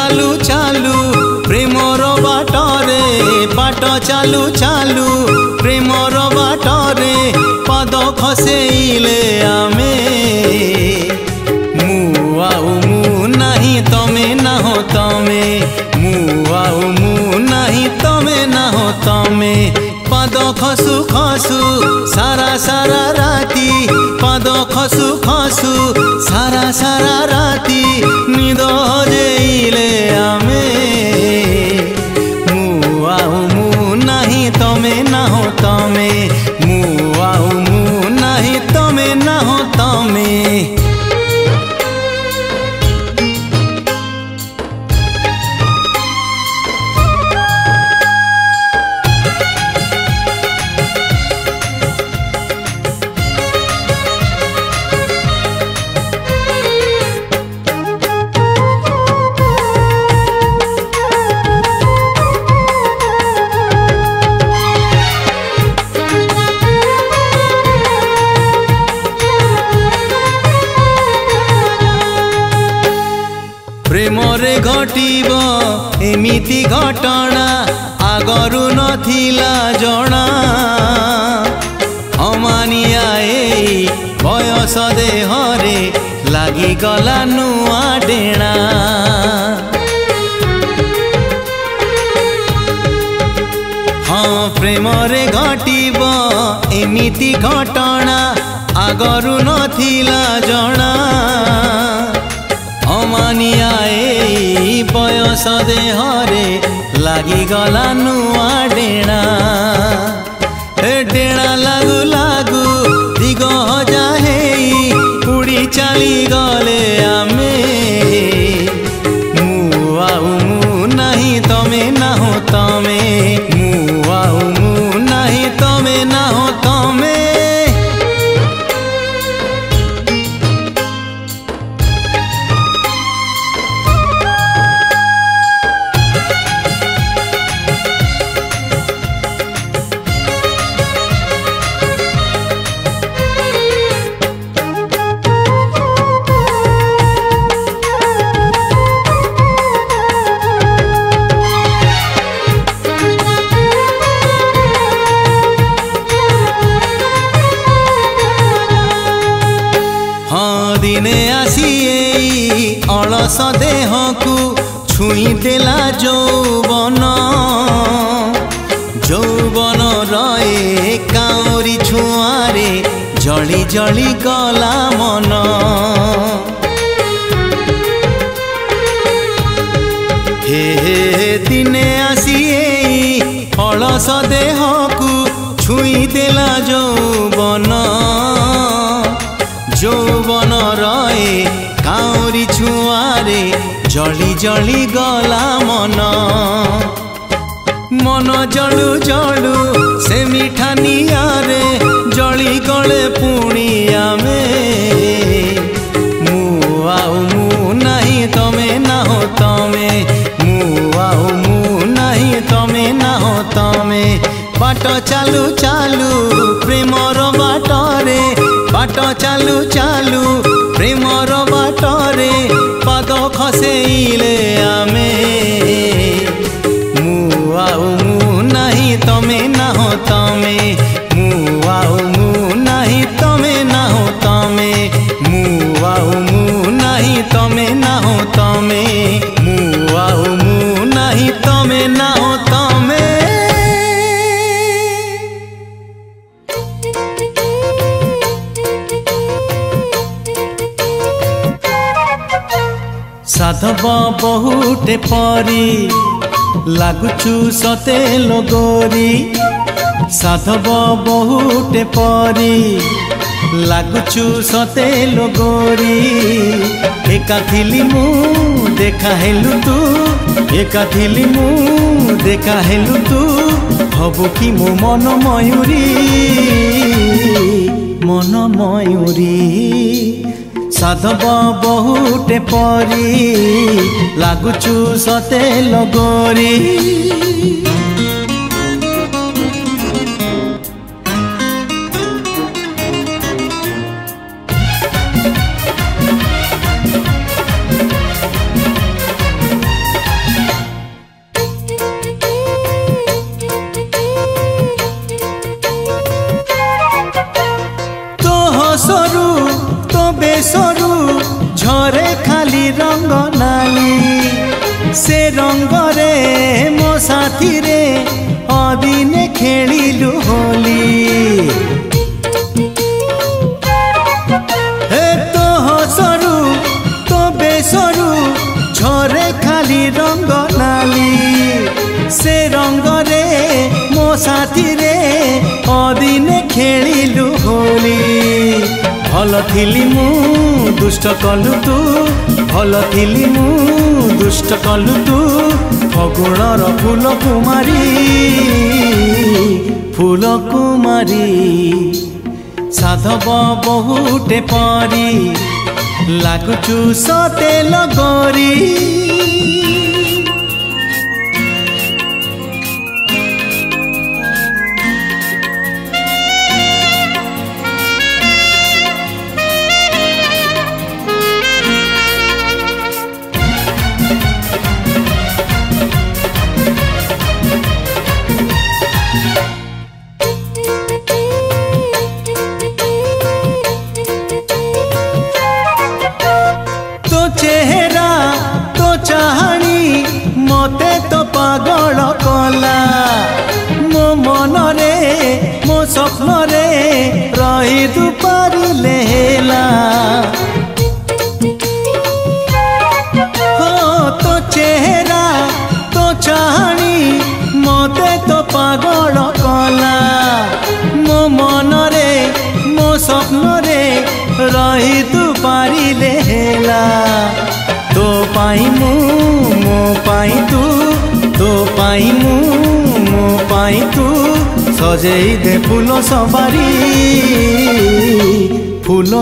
चालू चालू प्रेमर बाटरे बाट चालू चालू प्रेमर बाटरे पाद खसेइले आमे मु आउ मु नाही तमे नाहो तमे मु आउ मु नाही तमे नाहो तमे पाद खसु खसु सारा सारा राती पाद खसु खसु सारा सारा राती निद जेइले आमे मु आउ मु नाही तमे नाहो तमे मु आउ मु नाही तमे नाहो तमे प्रेमरे घटिब एमिति घटना आगरु नथिला जणा अमानिया एई बयस देहरे लागी गला नुआ डेणा हाँ प्रेमरे घटिब एमिति घटना आगरु नथिला जणा अमानिया एई बयस देहरे लागी गला नुआ डेणा डेणा लागू लागू दिग हजा हेई उड़ी चली गले आमे मु आउ मु नाही तमे नाहो तमे मु आउ मु नाही तमे नाहो तमे दिने आसी अलस देह को छुई देला यौवन यौवन रहे काउरी छुआरे जली जली गला मन हे हे दिने आसी अलस देह को छुई देला यौवन यौवन रहे काउरी छुआरे जली जली गला मन मन जलू जलू से मिठा नियारे जली गले पुणी आमे मु आउ मु नाही तमे नाहो तमे मु आउ मु नाही तमे नाहो तमे बाट चालू चालू प्रेमर बाटरे बाट चालू चालू प्रेमर बाटरे पाद खसेइले आमे मु आउ मु नाही तमे नाहो तमे मु आउ मु नाही तमे नाहो तमे मु आउ मु नाही तमे नाहो तमे मु आउ मु नाही तमे नाहो तमे साधव बहुटे परी लागुचु सते लगोरी साधव बहुटे परी लागुचु सते लगोरी एका थिली मु देखा हेलु तू एका थिली मु देखा हेलु तू हबु कि मो मन मयूरी मन मयूरी साधव बहुटे परी लागुचु सते लगोरी खाली रंग नाली से रंग रे मो साथी रे अदिने खेलिलु होली हे तो हसरू तो बेसरू झरे खाली रंग नाली से रंग रे मो साथी रे अदिने खेलिलु होली भल थिली मु दुष्ट कलु तू भल थिली मु दुष्ट कलु तू फगुणर फूल कुमारी साधव बहुटे परी लागुचु सते लगोरी चेहरा तो चाहनी मते तो पागल कला मो मन रे मो स्वप्न रे रही तू पारिले हेला हो तो चेहरा तो चाहनी मते तो पागल कला मो मन रे मो स्वप्न रे रही तू पारिले हेला तो पाई मु मो पाई तू तो पाई मु मो पाई तू सजेई दे फूल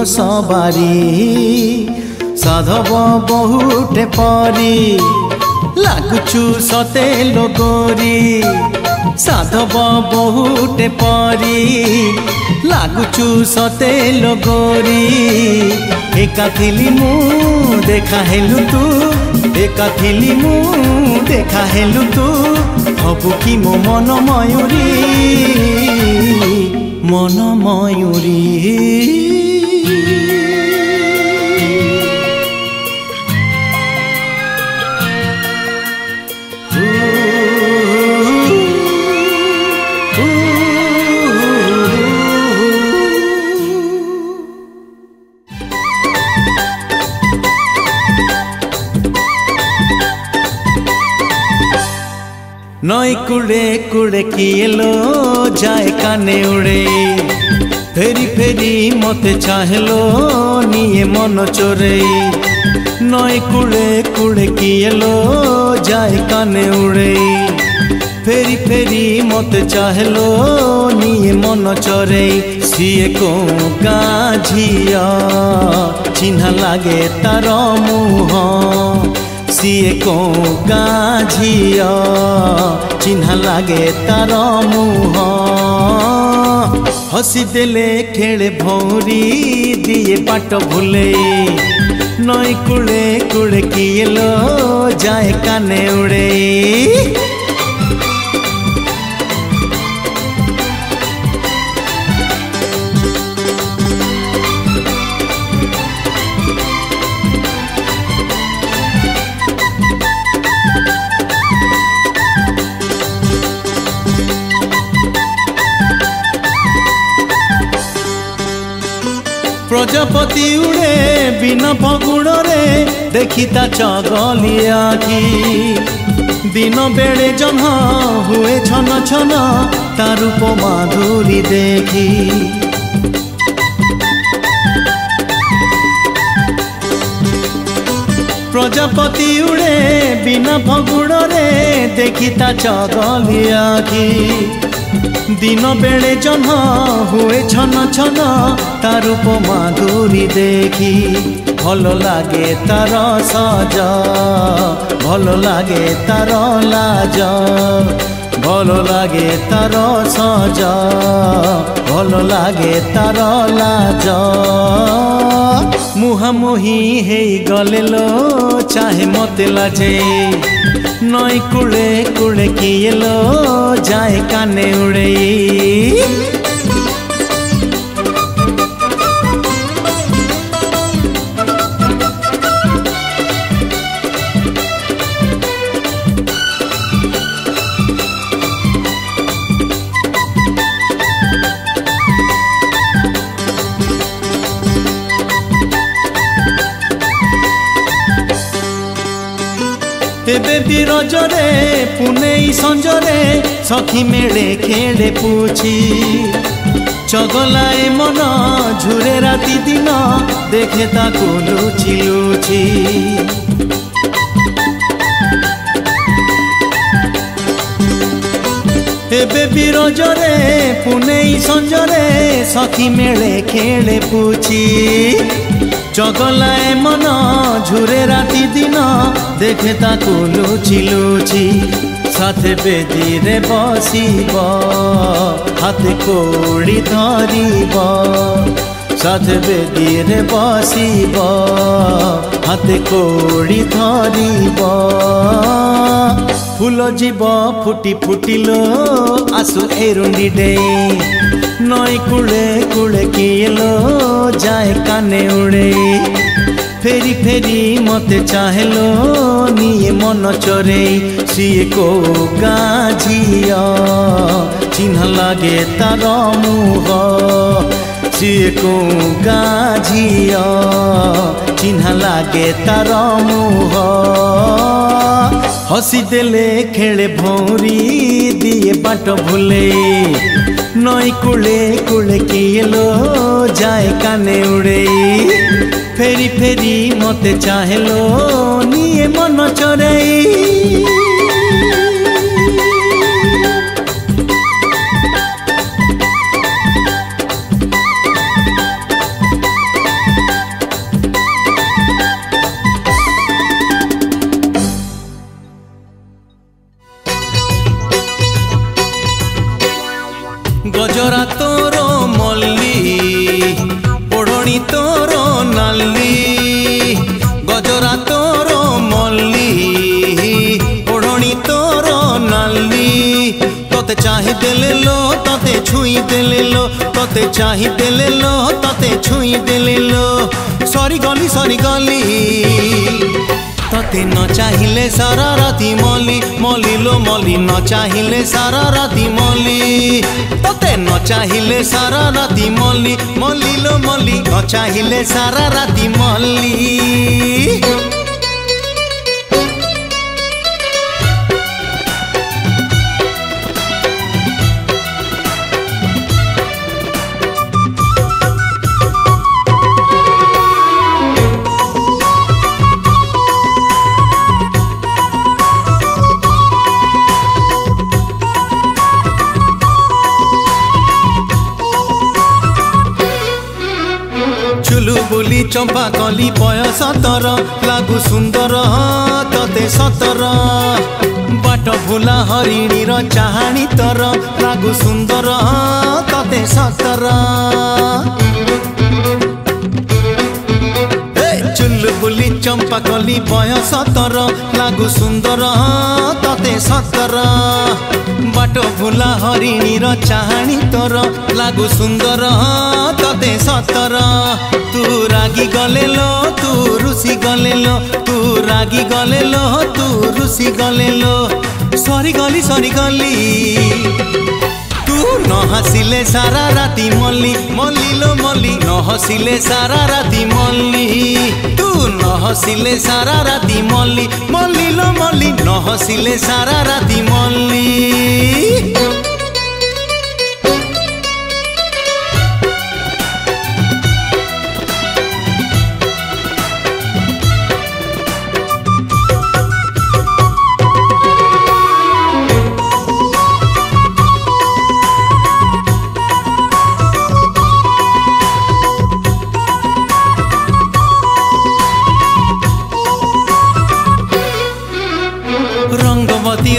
सवारी साधव बहुटे परी लागुचु सते लगोरी साधव बहुटे परी लागुचु सते लगोरी एका थिली मु देखा हेलु तू एका थिली मु देखा हेलु तू हबु कि मो मन मयूरी नई कुड़े कुड़े किएलो जाए काने उड़े फेरी फेरी मते चाहलो निये मन चोरे नई कुड़े कुड़े किएलो जाए काने उड़े फेरी फेरी मते चाहलो निये मन चोरे सीए को गाझिया चिन्हा लागे तार मुह सीए को गाझिया चिन्हा लागे तार मुह हसी देले खेले भौरी दिए बाट भूले नई कुड़े कुड़े किएलो जाए काने उड़े प्रजापति उड़े बिना फगुण रे देखिता चगली आखि दिन बेड़े जन्ह हुए छन छन ता रूप माधुरी देखी प्रजापति उड़े बिना फगुण रे देखिता चगली आखि दिन बेड़े जन्ह हुए छन छन ता रूप माधुरी देखी भल लागे तार सज भल लागे तार लाज भल लागे तार सज भल लागे तार लाज मुहामुही हेई गले लो चाहे मते लाजे नई कुड़े कुड़े किएलो जाए काने उड़े एबे भी रजरे पुनेई संजरे सखी मेले खेले पूछी चगलाए मन झुरे राति दिन देखे ताको लुची लुची एबे भी रजरे पुनेई संजरे सखी मेले खेले पूछी चगलाए मन झुरे राति दिन देखे ताको लुची लुची साथे बेदी रे बसिब हाथे कोड़ी धरिब साथे बेदी रे बसिब हाथे कोड़ी धरिब फूल जीव फुटी फुटिलो आसु एरुंडी डे नई कूले कूले किएलो जाए काने उड़े फेरी फेरी मते चाहेलो निये मन चोरे सीए को गाझिया चिन्ह लागे तार मुह सीए को गाझिया चिन्ह लागे तार मुह हसी देले खेले भौरी दिए बाट भूले नई कूले कूले किएलो जाए काने उड़े फेरी फेरी मते चाहेलो निये मन चोरे गजरा तोरो मल्ली ओढ़णी तोरो नाली गजरा तोरो मल्ली ओढ़णी तोरो नाली तोते चाहि देले लो तोते छुई देले लो तोते चाहि देले लो तोते छुई देले लो सरी गली तोते न चाहिले सारा राती मली मली लो मली न चाहिले सारा राती मली तोते न चाहिले सारा राती मली मली लो मली न चाहिले सारा राती मली बोली चंपा कली बयस तर लागू सुंदर तते सतर बाट भूला हरिणीर चाहाणी तर लागू सुंदर तते सतर चुल बुली चंपा कली बयस तर लागू सुंदर तते सतर बाट भूला हरिणीर चाहाणी तर लागू सुंदर तते सतर तू रागी गले लो तू रुसी गले लो तू रागी गले लो तू रुसी गले लो सरी गली तू न हसिले सारा राती मल्ली मल्ली लो मल्ली न हसिले सारा राती मल्ली तू न हसिले सारा राती मल्ली मल्ली लो मल्ली न हसिले सारा राती मल्ली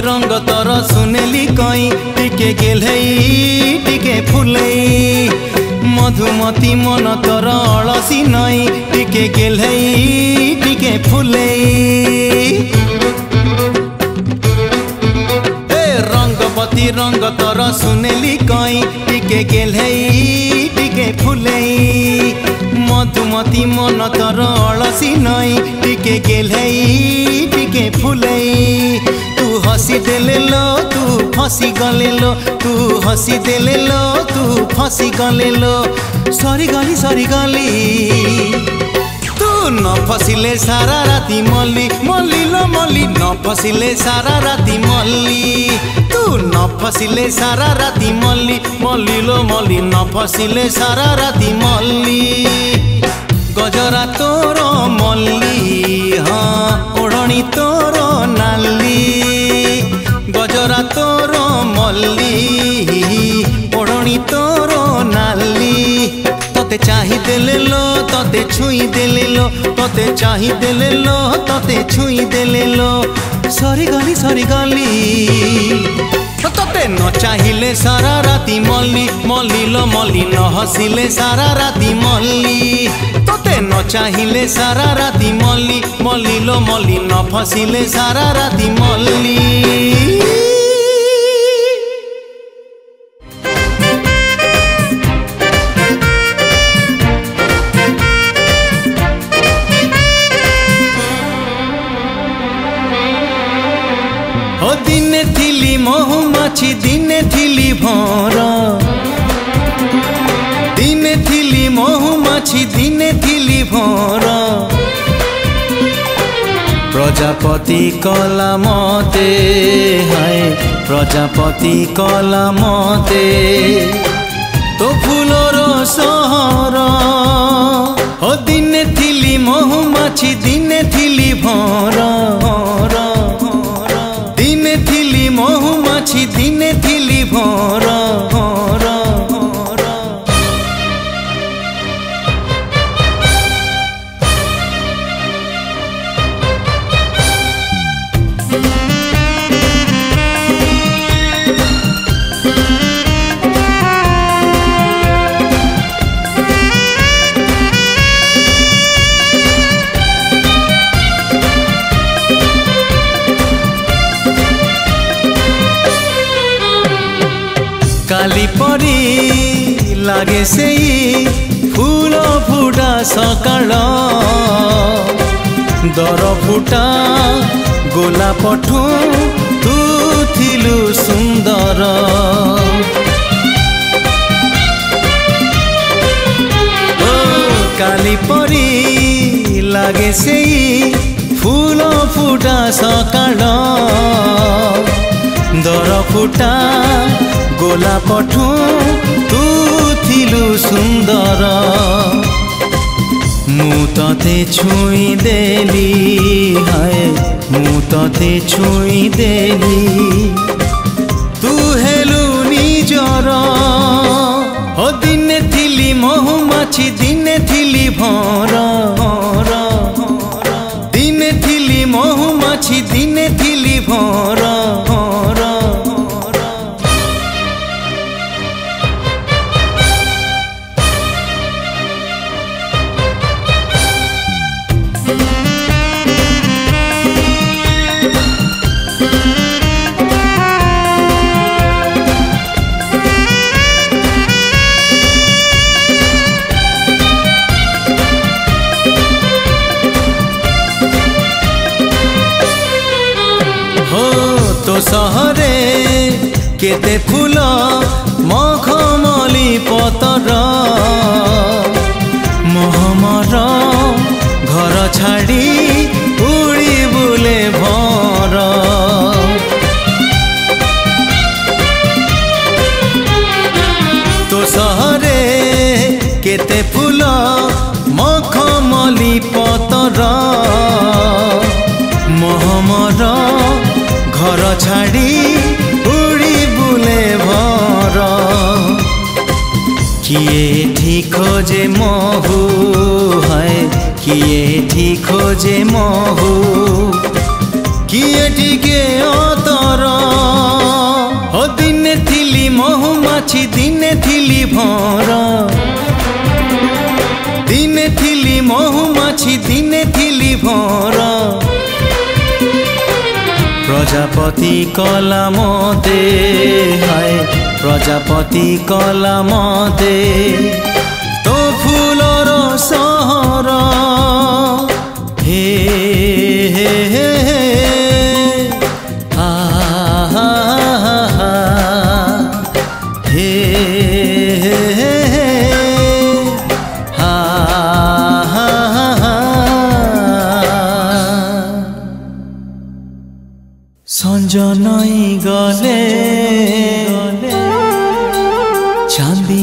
रंग तर सुनेली कई टिके गेलई टिके फुलई मधुमती मन तर अलसी नई टिके गेलई टिके फुलई रंगवती रंग तर सुनेली कई टिके गेलई टिके फुलई मधुमती मन तर अलसी नई टिके गेलई टिके फुलई तू हसी देले लो तू फसी गले लो तू हसी देले लो तू फसी गले लो सरी गली तू न फसिले सारा राती मल्ली मल्ली लो मल्ली न फसिले सारा राती मल्ली तू न फसिले सारा राती मल्ली मल्ली लो मल्ली न फसिले सारा राती मल्ली गजरा तोर मल्ली हाँ ओढ़णी तोर नाली गजरा तोर मल्ली ओढ़णी तोर नाली तोते चाही देले लो तोते छुई देले लो तोते चाही देले लो तोते छुई देले लो सरी गली तोते न चाहिले सारा राती मल्ली मल्ली लो मल्ली न हसिले सारा राती मल्ली तोते न चाहिले सारा राती मल्ली मल्ली लो मल्ली न फसिले सारा राती मल्ली दिने थिली महुमाछी दिने थिली भर दिने थिली महुमाछी दिने थिली भर प्रजापति कला मते हाय प्रजापति कला मते तो फूलर सहर ओ दिने थिली महुमाछी दिने थिली भर दिने थिली महुमाछी दिने थिली भर काली परी लागे से फूल फुटा सकाळ दर फुटा गोलापठू तू थिलु सुंदर काली परी लागे से फूल फुटा सकाळ दर फुटा गोलापठू तू थिलु सुंदर मु तते छुई देली हाय मु तते छुई देली तू हेलु निजर ओ दिने थिली महुमाछी दिने थिली भर दिने थिली महुमाछी दिने थिली भर तो सहरे केते फूल मखमली पतर महमर घर छाड़ी उड़ी बुले भर तो सहरे केते फूल मखमली पतर महमर घर छाड़ी उड़ी बुले भर किए ठीक खोजे महू है किए ठीक खोजे महू किए टिके अतर ओ दिने थिली महुमाछी दिने थिली भर दिने थिली महुमाछी दिने थिली भर प्रजापति कला मते हाय प्रजापति कला मते तो फूलर सहर हे हे हे हे आ हा हा हे हे हे आ हा हा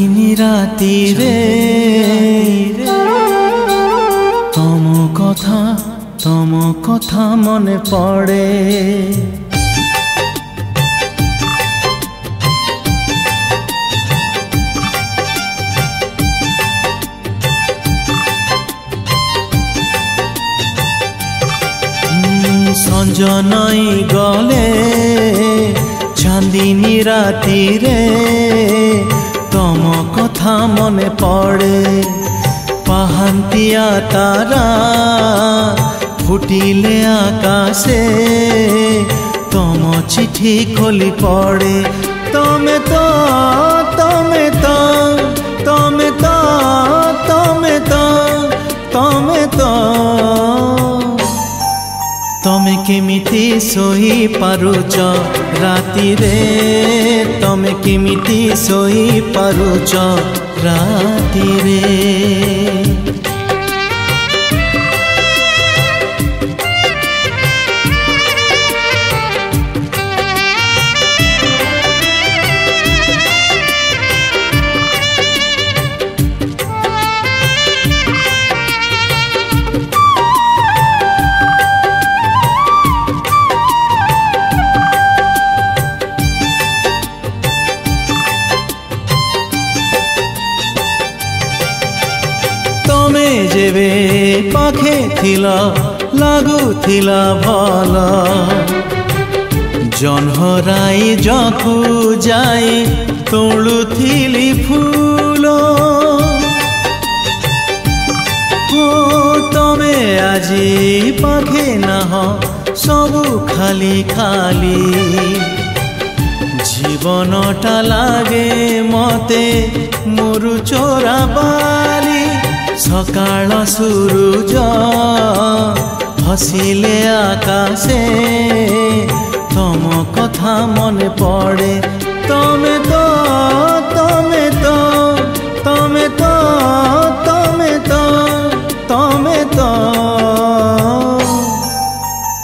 ଚାନ୍ଦିନୀ ରାତିରେ ତମ କଥା ମନେ ପଡ଼େ। ସଞ୍ଜ ନଈ ଗଲେ ଚାନ୍ଦିନୀ ରାତିରେ ତମ କଥା ମନେ ପଡ଼େ। ପାହାନ୍ତିଆ ତାରା ଫୁଟିଲେ ଆକାଶେ ତମ ଚିଠି ଖୋଲି ପଡ଼େ। ତମେ ତ ତମେ ତ ତମେ ତ ତମେ ତ ତମେ ତ ତମେ କେମିତି ଶୋଇ ପାରୁଛ ରାତିରେ? ତମେ କେମିତି ଶୋଇ ପାରୁଛ ରାତିରେ? ତମେ ଯେବେ ପାଖେ ଥିଲ ଲାଗୁଥିଲା ଭଲ। ଜହ୍ନରାଇ ଜକୁ ଯାଇ ତୋଳୁଥିଲି ଫୁଲ। ତମେ ଆଜି ପାଖେ ନାହ ସବୁ ଖାଲି ଖାଲି। ଜୀବନଟା ଲାଗେ ମତେ ମୋର ଚୋରା ବାଲି। ସକାଳ ସୂରୁଜ ହସିଲେ ଆକାଶେ ତମ କଥା ମନେ ପଡ଼େ। ତମେ ତ ତମେ ତ ତମେ ତ ତମେ ତ ତମେ ତ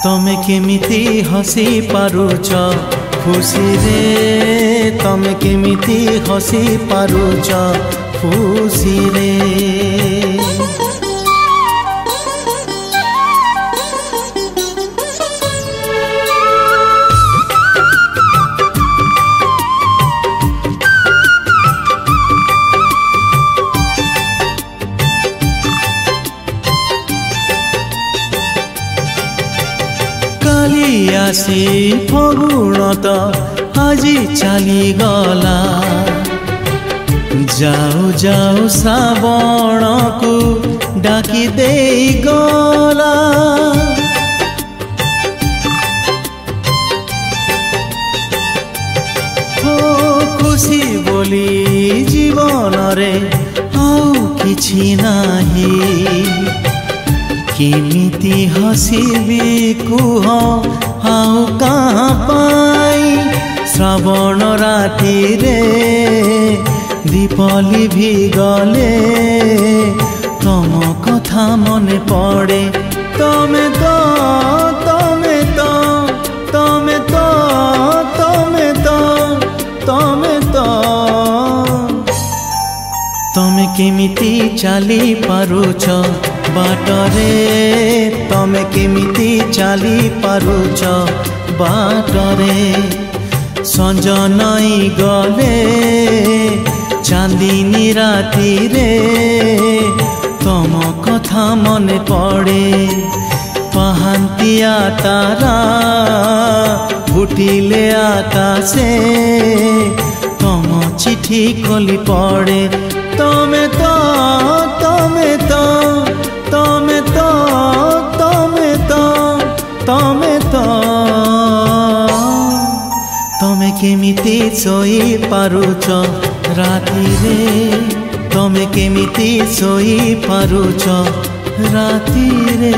ତମେ କେମିତି ହସି ପାରୁଛ ଖୁସିରେ? ତମେ କେମିତି ହସି ପାରୁଛ ଖୁସିରେ? କାଲି ଆସି ଫଗୁଣ ତ ଆଜି ଚାଲିଗଲା। ଯାଉ ଯାଉ ଶ୍ରାବଣକୁ ଡାକି ଦେଇ ଗଲା। ଖୁସି ବୋଲି ଜୀବନରେ ଆଉ କିଛି ନାହିଁ। କେମିତି ହସିବି କୁହ ଆଉ କାହା ପାଇଁ? ଶ୍ରାବଣ ରାତିରେ ଦୀପଲି ଭି ଗଲେ ତମ କଥା ମନେ ପଡ଼େ। ତମେ ତ ତମେ ତ ତମେ ତ ତମେ ତ ତମେ ତ ତମେ କେମିତି ଚାଲି ପାରୁଛ ବାଟରେ? ତମେ କେମିତି ଚାଲି ପାରୁଛ ବାଟରେ? ସଞ୍ଜ ନଈ ଗଲେ ଚାନ୍ଦିନୀ ରାତିରେ ତମ କଥା ମନେ ପଡ଼େ। ପାହାନ୍ତିଆ ତାରା ଫୁଟିଲେ ଆକାଶେ ତମ ଚିଠି ଖୋଲି ପଡ଼େ। ତମେ ତ ତମେ ତ ତମେ ତ ତମେ ତ ତମେ ତ ତମେ କେମିତି ଶୋଇ ପାରୁଛ ରାତିରେ? ତମେ କେମିତି ଶୋଇ ପାରୁଛ ରାତିରେ?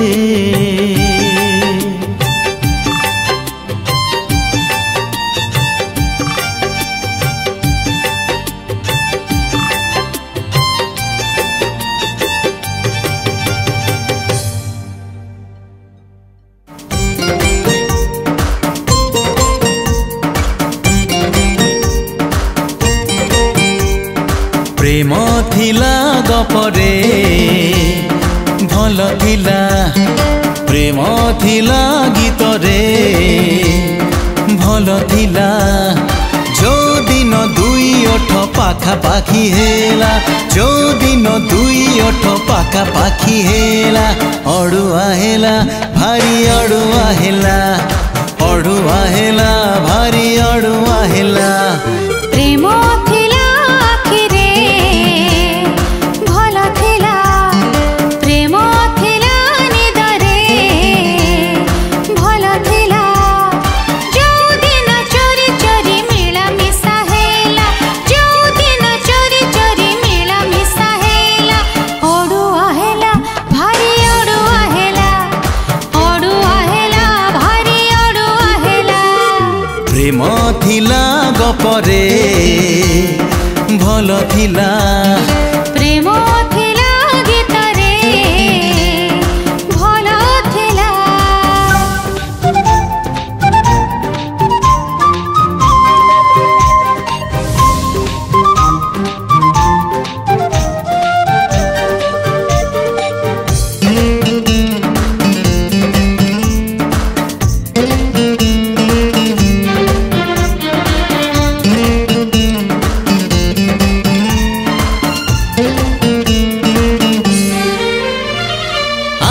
प्रेम थिला गपरे भल थिला प्रेम थिला गीतरे भल थिला जो दिन दुई ओठ पाखा पाखी हेला जो दिन दुई ओठ पाखा पाखी हेला अड़ुआ हेला भारी अड़ुआ हेला अड़ुआ हेला भारी अड़ुआ हेला प्रेम थिला आखिरे भल थिला प्रेम थिला निदरे भल थिला जो दिन चोरी चोरी मिला मिसा हेला जो दिन चोरी चोरी मिला मिसा हेला अड़ुआ हेला भारी अड़ुआ हेला भारी अड़ुआ हेला प्रेम थिला गपरे भल थिला प्रेम थिला गीतरे भल थिला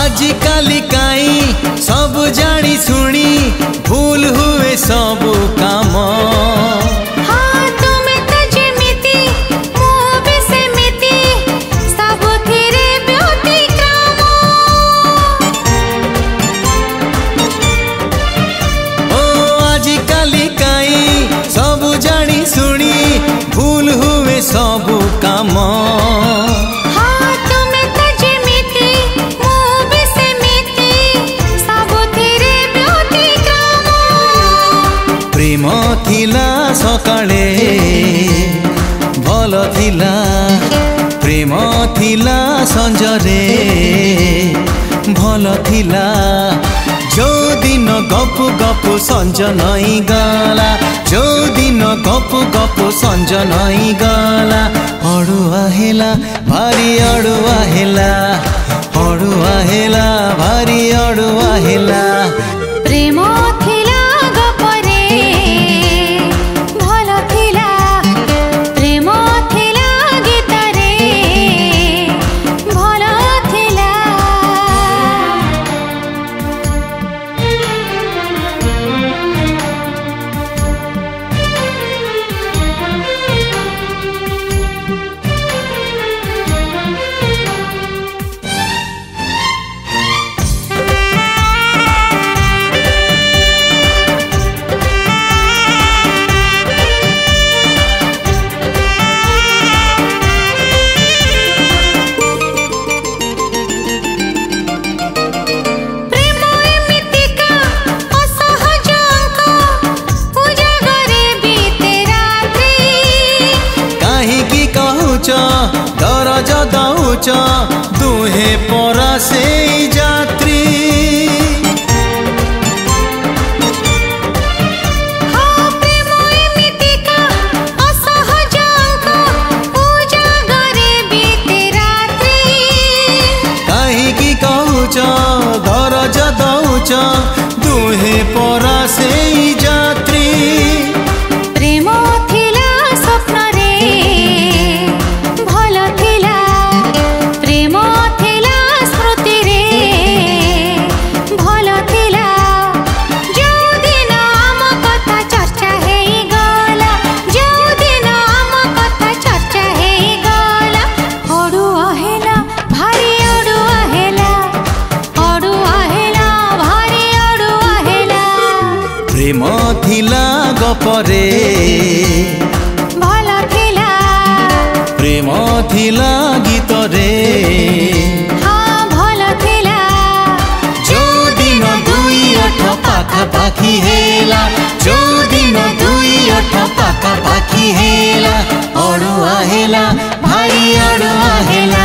आजिकाली काई सब जानी सुनी भूल हुए सब काम हाँ तुमे तो जेमिति मो भी सेमिति सबुथिरे व्यतिक्रम ओ आजिकाली काई सब जानी सुनी भूल हुए सब काम हाँ तुमे तो जेमिति मो भी सेमिति सबुथिरे व्यतिक्रम प्रेम थिला सकाळे भल थिला प्रेम थिला संजरे भल थिला जो दिन गप गप संज नई गला जो दिन गप गप संज नई गला अड़ुआ हेला भारी अड़ुआ हेला अड़ुआ हेला भारी अड़ुआ हेला प्रेम थिला गपरे भल थिला प्रेम थिला गीतरे भल थिला प्रेम एमितिका असहज अंक उजागरे बीते रात्रि काहीकि कहूच दरज दउच दुहे परा से जात्री हाँ प्रेम एमितिका असहज अंक उजागरे बीते रात्रि काहीकि कहूच दरज दउच दुहे परा से जात्री प्रेम थिला स्वप्नरे भल थिला प्रेम थिला स्मृतिरे भल थिला जो दिन आम कथा चर्चा हेई गला जो दिन आम कथा चर्चा हेई गला अड़ुआ हेला भारी अड़ुआ हेला भारी अड़ुआ हेला प्रेम थिला गपरे भल थिला प्रेम थिला गीतरे हाँ भल थिला जो दिन दुई ओठ पाखा पाखी हेला जो दिन दुई ओठ पाखा पाखी हेला अड़ुआ हेला भारी अड़ुआ हेला